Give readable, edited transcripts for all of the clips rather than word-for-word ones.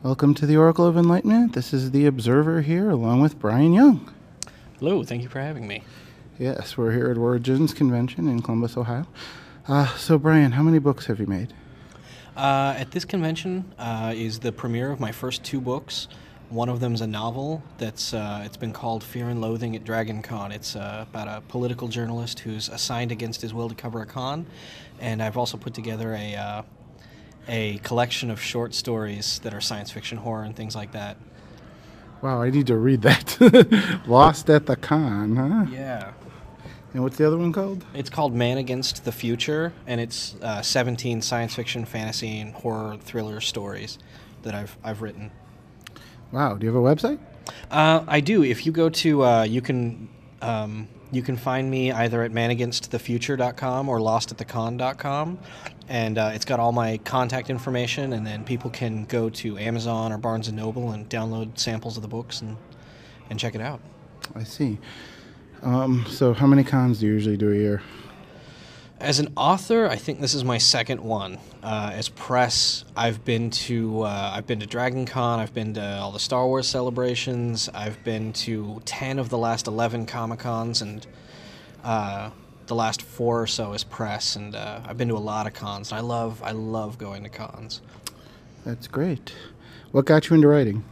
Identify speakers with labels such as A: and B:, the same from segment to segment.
A: Welcome to the Oracle of Enlightenment. This is the Observer here, along with Bryan Young.
B: Hello, thank you for having me.
A: Yes, we're here at Origins Convention in Columbus, Ohio. So, Bryan, how many books have you made?
B: At this convention is the premiere of my first two books. One of them is a novel that's it's been called Fear and Loathing at Dragon Con. It's about a political journalist who's assigned against his will to cover a con, and I've also put together a collection of short stories that are science fiction, horror, and things like that.
A: Wow, I need to read that. Lost at the Con, huh?
B: Yeah.
A: And what's the other one called?
B: It's called Man Against the Future, and it's 17 science fiction, fantasy, and horror thriller stories that I've written.
A: Wow, do you have a website?
B: I do. If you go to, you can find me either at managainstthefuture.com or lostathecon.com, and it's got all my contact information, and then people can go to Amazon or Barnes & Noble and download samples of the books and check it out.
A: I see. So how many cons do you usually do a year?
B: As an author, I think this is my second one. As press, I've been to Dragon Con, I've been to all the Star Wars celebrations, I've been to 10 of the last 11 Comic-Cons, and the last 4 or so as press, and I've been to a lot of cons. I love going to cons.
A: That's great. What got you into writing?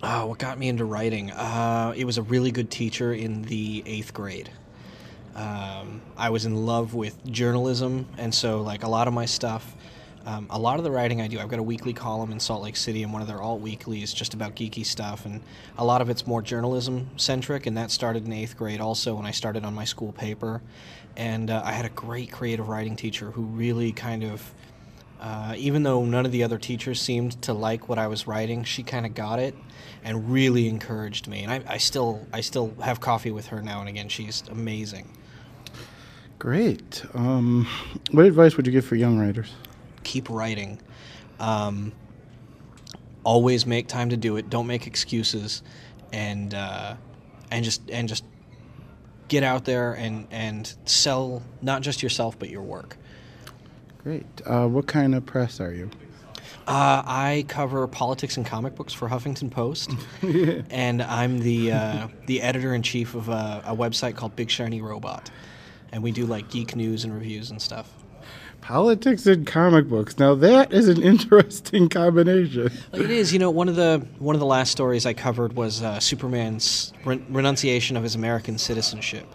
B: What got me into writing? It was a really good teacher in the 8th grade. I was in love with journalism, and so like a lot of my stuff, a lot of the writing I do, I've got a weekly column in Salt Lake City, and one of their alt-weeklies just about geeky stuff, and a lot of it's more journalism-centric, and that started in 8th grade also when I started on my school paper. And I had a great creative writing teacher who really kind of, even though none of the other teachers seemed to like what I was writing, she kind of got it and really encouraged me. And I still have coffee with her now and again. She's amazing.
A: Great. What advice would you give for young writers?
B: Keep writing. Always make time to do it. Don't make excuses, and just get out there and sell not just yourself but your work.
A: Great. What kind of press are you?
B: I cover politics and comic books for Huffington Post, yeah. And I'm the editor-in-chief of a website called Big Shiny Robot, and we do like geek news and reviews and stuff.
A: Politics and comic books. Now that is an interesting combination.
B: It is. You know, one of the last stories I covered was Superman's renunciation of his American citizenship,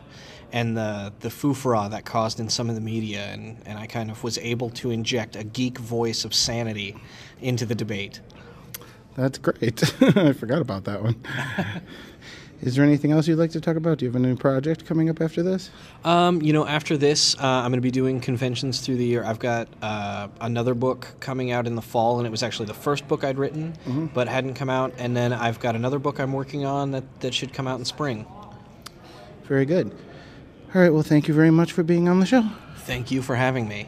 B: and the foofara that caused in some of the media, and I kind of was able to inject a geek voice of sanity into the debate.
A: That's great. I forgot about that one. Is there anything else you'd like to talk about? Do you have a new project coming up after this?
B: After this, I'm going to be doing conventions through the year. I've got another book coming out in the fall, and it was actually the first book I'd written, but hadn't come out. And then I've got another book I'm working on that should come out in spring.
A: Very good. All right, well, thank you very much for being on the show.
B: Thank you for having me.